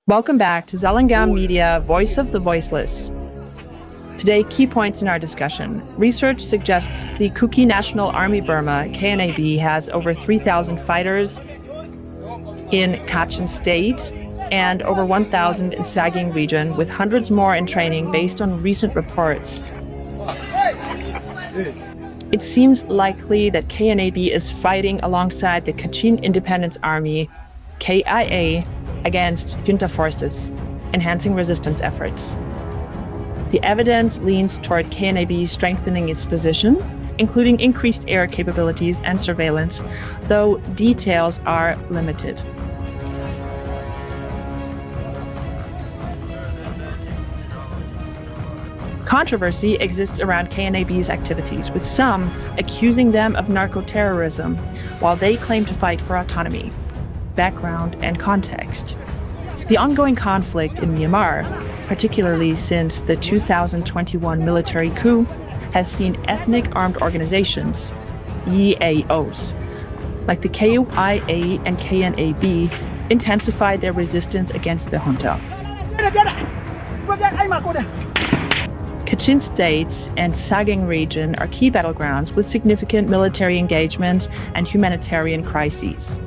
Welcome back to Zalengam Media, Voice of the Voiceless. Today, key points in our discussion. Research suggests the Kuki National Army-Burma, KNA-B, has over 3,000 fighters in Kachin State and over 1,000 in Sagaing Region, with hundreds more in training based on recent reports. It seems likely that KNA-B is fighting alongside the Kachin Independence Army, KIA, against junta forces, enhancing resistance efforts. The evidence leans toward KNA-B strengthening its position, including increased air capabilities and surveillance, though details are limited. Controversy exists around KNA-B's activities, with some accusing them of narco-terrorism, while they claim to fight for autonomy. Background and context. The ongoing conflict in Myanmar, particularly since the 2021 military coup, has seen ethnic armed organizations, EAOs, like the KIA and KNA-B, intensify their resistance against the junta. Kachin State and Sagaing Region are key battlegrounds with significant military engagements and humanitarian crises.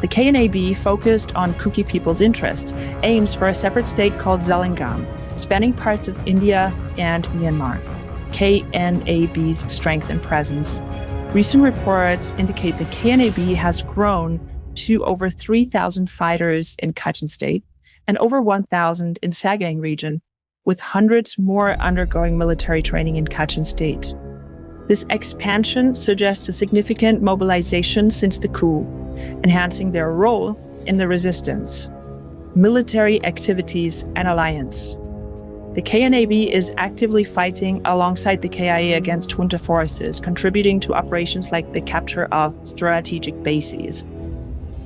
The KNA-B, focused on Kuki people's interest, aims for a separate state called Zalengam, spanning parts of India and Myanmar. KNA-B's strength and presence. Recent reports indicate the KNA-B has grown to over 3,000 fighters in Kachin State and over 1,000 in Sagaing Region, with hundreds more undergoing military training in Kachin State. This expansion suggests a significant mobilization since the coup, enhancing their role in the resistance, military activities, and alliance. The KNA-B is actively fighting alongside the KIA against junta forces, contributing to operations like the capture of strategic bases.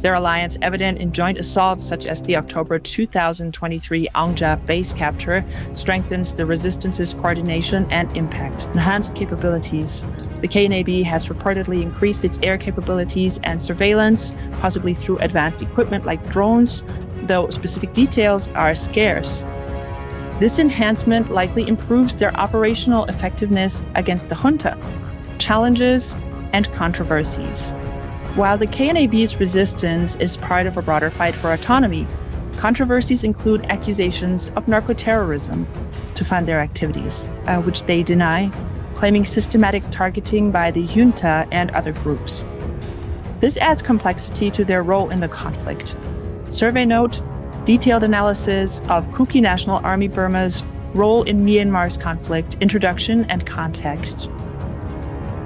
Their alliance evident in joint assaults such as the October 2023 Angja base capture strengthens the resistance's coordination and impact. Enhanced capabilities. The KNA-B has reportedly increased its air capabilities and surveillance, possibly through advanced equipment like drones, though specific details are scarce. This enhancement likely improves their operational effectiveness against the junta. Challenges and controversies. While the KNA-B's resistance is part of a broader fight for autonomy, controversies include accusations of narco-terrorism to fund their activities, which they deny, claiming systematic targeting by the junta and other groups. This adds complexity to their role in the conflict. Survey note, detailed analysis of Kuki National Army-Burma's role in Myanmar's conflict, introduction and context.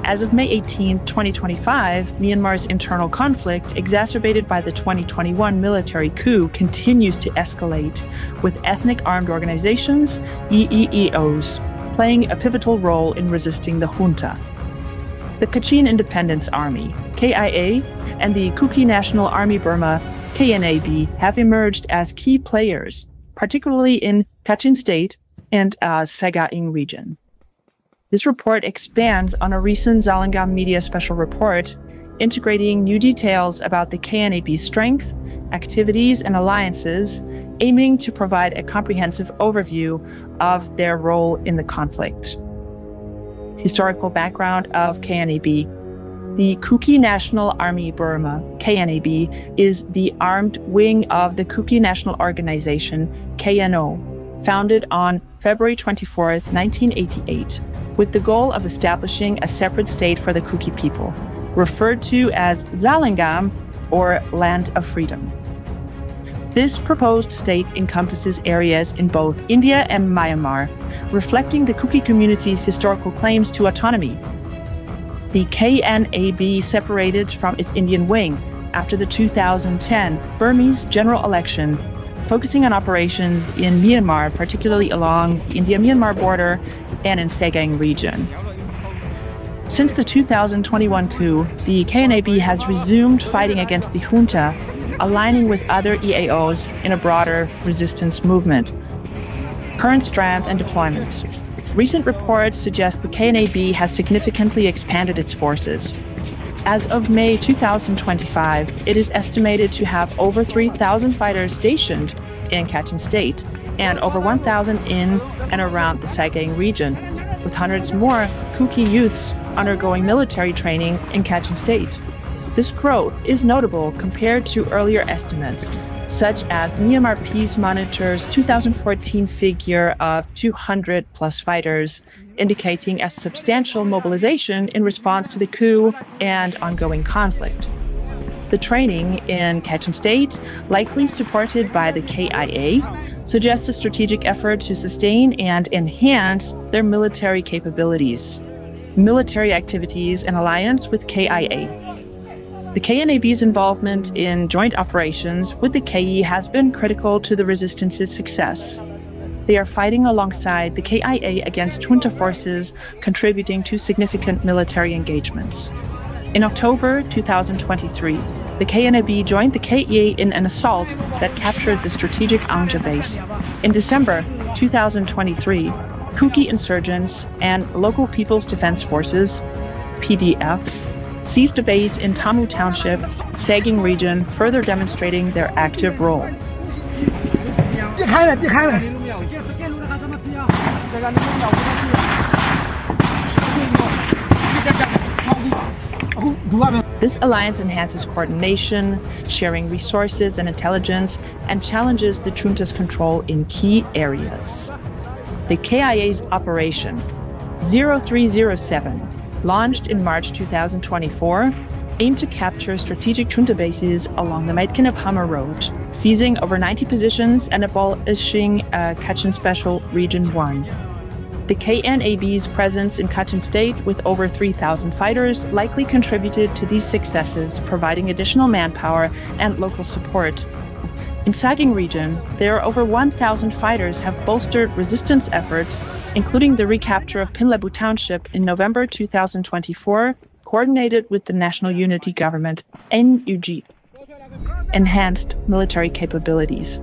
As of May 18, 2025, Myanmar's internal conflict, exacerbated by the 2021 military coup, continues to escalate, with ethnic armed organizations, EEOs, playing a pivotal role in resisting the junta. The Kachin Independence Army, KIA, and the Kuki National Army-Burma, KNA-B, have emerged as key players, particularly in Kachin State and Sagaing Region. This report expands on a recent Zalengam Media special report, integrating new details about the KNA-B's strength, activities, and alliances, aiming to provide a comprehensive overview of their role in the conflict. Historical background of KNA-B. The Kuki National Army-Burma, KNA-B, is the armed wing of the Kuki National Organization, KNO, founded on February 24, 1988, with the goal of establishing a separate state for the Kuki people, referred to as Zalengam, or Land of Freedom. This proposed state encompasses areas in both India and Myanmar, reflecting the Kuki community's historical claims to autonomy. The KNA-B separated from its Indian wing after the 2010 Burmese general election, focusing on operations in Myanmar, particularly along the India-Myanmar border and in Sagaing Region. Since the 2021 coup, the KNA-B has resumed fighting against the junta, aligning with other EAOs in a broader resistance movement. Current strength and deployment. Recent reports suggest the KNA-B has significantly expanded its forces. As of May 2025, it is estimated to have over 3,000 fighters stationed in Kachin State and over 1,000 in and around the Sagaing Region, with hundreds more Kuki youths undergoing military training in Kachin State. This growth is notable compared to earlier estimates, such as the Myanmar Peace Monitor's 2014 figure of 200 plus fighters, indicating a substantial mobilization in response to the coup and ongoing conflict. The training in Kachin State, likely supported by the KIA, suggests a strategic effort to sustain and enhance their military capabilities. Military activities in alliance with KIA. The KNA-B's involvement in joint operations with the KI has been critical to the resistance's success. They are fighting alongside the KIA against junta forces, contributing to significant military engagements. In October 2023, the KNA-B joined the KIA in an assault that captured the strategic Anja base. In December 2023, Kuki insurgents and local People's Defense Forces, PDFs, seized a base in Tamu Township, Sagaing Region, further demonstrating their active role. This alliance enhances coordination, sharing resources and intelligence, and challenges the junta's control in key areas. The KIA's Operation 0307, launched in March 2024, aimed to capture strategic junta bases along the Maitkinab-Hammer Road, seizing over 90 positions and abolishing Kachin Special Region 1. The KNA-B's presence in Kachin State with over 3,000 fighters likely contributed to these successes, providing additional manpower and local support. In Sagaing Region, there are over 1,000 fighters have bolstered resistance efforts, including the recapture of Pinlabu Township in November 2024, coordinated with the National Unity Government, NUG, enhanced military capabilities.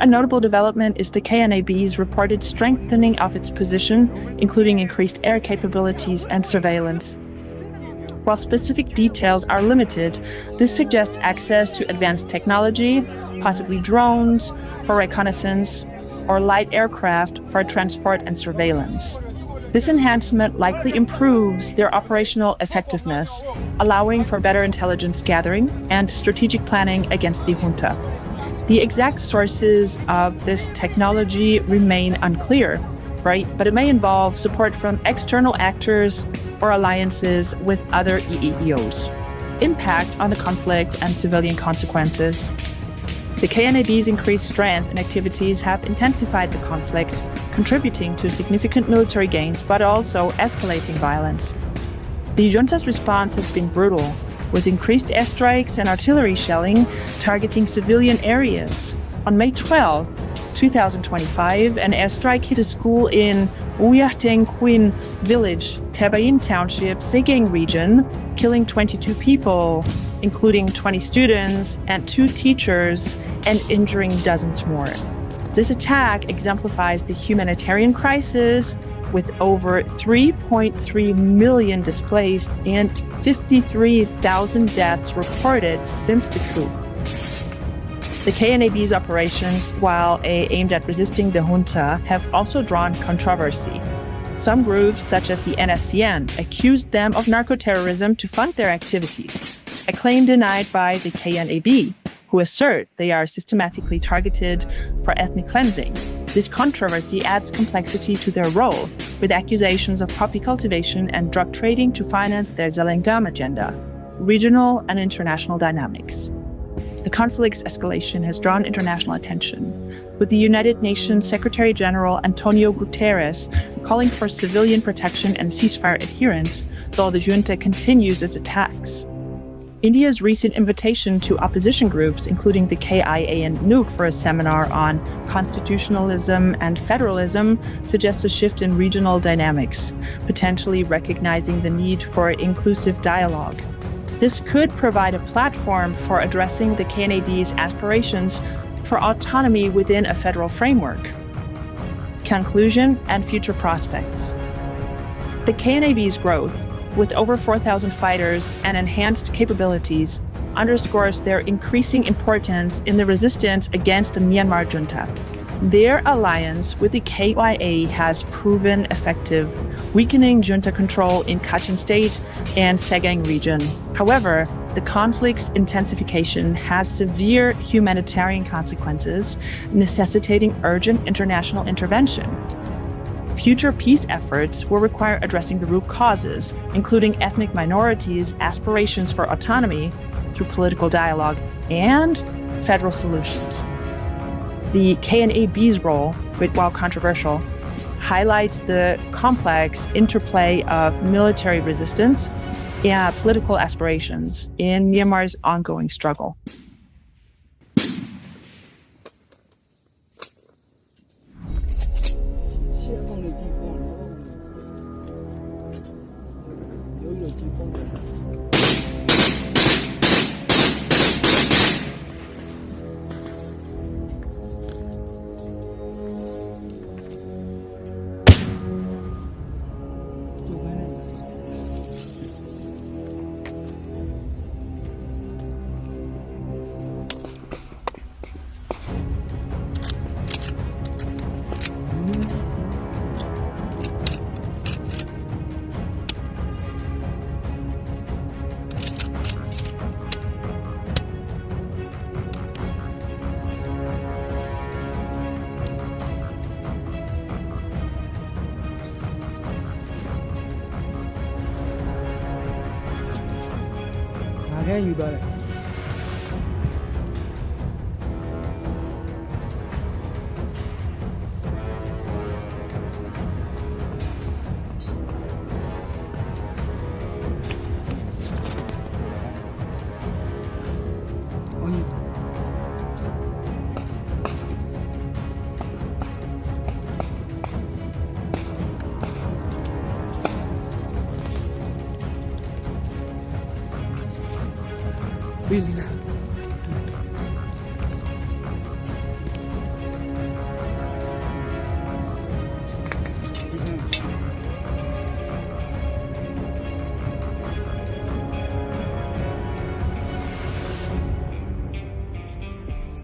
A notable development is the KNA-B's reported strengthening of its position, including increased air capabilities and surveillance. While specific details are limited, this suggests access to advanced technology, possibly drones for reconnaissance, or light aircraft for transport and surveillance. This enhancement likely improves their operational effectiveness, allowing for better intelligence gathering and strategic planning against the junta. The exact sources of this technology remain unclear, right? But it may involve support from external actors or alliances with other EEOs. Impact on the conflict and civilian consequences. The KNA-B's increased strength and activities have intensified the conflict, contributing to significant military gains, but also escalating violence. The junta's response has been brutal, with increased airstrikes and artillery shelling targeting civilian areas. On May 12, 2025, an airstrike hit a school in Uyateng Queen Village, Tabayin Township, Sagaing Region, killing 22 people, including 20 students and 2 teachers, and injuring dozens more. This attack exemplifies the humanitarian crisis, with over 3.3 million displaced and 53,000 deaths reported since the coup. The KNA-B's operations, while aimed at resisting the junta, have also drawn controversy. Some groups, such as the NSCN, accused them of narco-terrorism to fund their activities, a claim denied by the KNA-B, who assert they are systematically targeted for ethnic cleansing. This controversy adds complexity to their role, with accusations of poppy cultivation and drug trading to finance their Zalengam agenda, regional and international dynamics. The conflict's escalation has drawn international attention, with the United Nations Secretary-General Antonio Guterres calling for civilian protection and ceasefire adherence, though the junta continues its attacks. India's recent invitation to opposition groups, including the KIA and NUG, for a seminar on constitutionalism and federalism, suggests a shift in regional dynamics, potentially recognizing the need for inclusive dialogue. This could provide a platform for addressing the KNA-B's aspirations for autonomy within a federal framework. Conclusion and future prospects. The KNA-B's growth, with over 4,000 fighters and enhanced capabilities, underscores their increasing importance in the resistance against the Myanmar junta. Their alliance with the KIA has proven effective, weakening junta control in Kachin State and Sagaing Region. However, the conflict's intensification has severe humanitarian consequences, necessitating urgent international intervention. Future peace efforts will require addressing the root causes, including ethnic minorities' aspirations for autonomy through political dialogue and federal solutions. The KNA-B's role, while controversial, highlights the complex interplay of military resistance and political aspirations in Myanmar's ongoing struggle. You got it. Really?